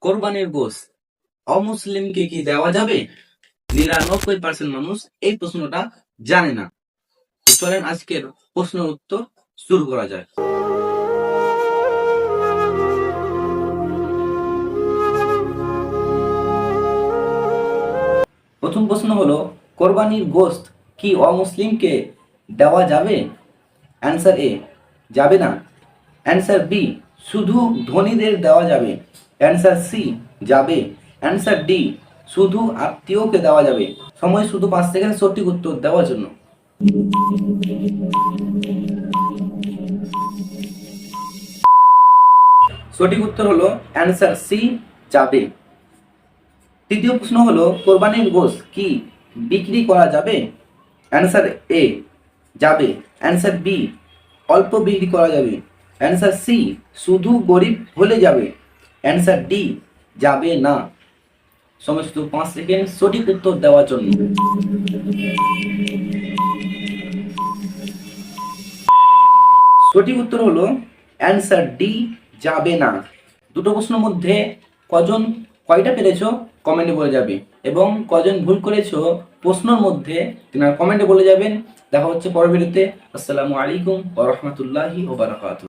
কোরবানির গোশত অমুসলিমকে কি দেওয়া যাবে? ৯৯% মানুষ এই প্রশ্নটা জানে না। চলেন আজকের প্রশ্নের উত্তর শুরু করা যায়। প্রথম প্রশ্ন হলো, কোরবানির গোশত কি অমুসলিমকে দেওয়া যাবে? অ্যান্সার এ, যাবে না। অ্যান্সার বি, শুধু ধনীদের দেওয়া যাবে। অ্যান্সার সি, যাবে। অ্যান্সার ডি, শুধু আত্মীয়কে দেওয়া যাবে। সময় শুধু 5 সেকেন্ড সঠিক উত্তর দেওয়ার জন্য। সঠিক উত্তর হলো অ্যান্সার সি, যাবে। তৃতীয় প্রশ্ন হলো, কোরবানির গোশত কি বিক্রি করা যাবে? অ্যান্সার এ, যাবে। অ্যান্সার বি, অল্প বিক্রি করা যাবে। অ্যান্সার সি, শুধু গরিব হলে যাবে। অ্যান্সার ডি, যাবে না। সময় শুধু 5 সেকেন্ড সঠিক উত্তর দেওয়ার জন্য। সঠিক উত্তর হলো অ্যান্সার ডি, যাবে না। দুটো প্রশ্নের মধ্যে কয়টা পেরেছো কমেন্টে বলে যাবে, এবং কজন ভুল করেছো প্রশ্নের মধ্যে কমেন্টে বলে যাবেন। দেখা হচ্ছে পরের ভিডিওতে। আসসালামু আলাইকুম ওয়া রাহমাতুল্লাহি ওয়া বারাকাতুহু।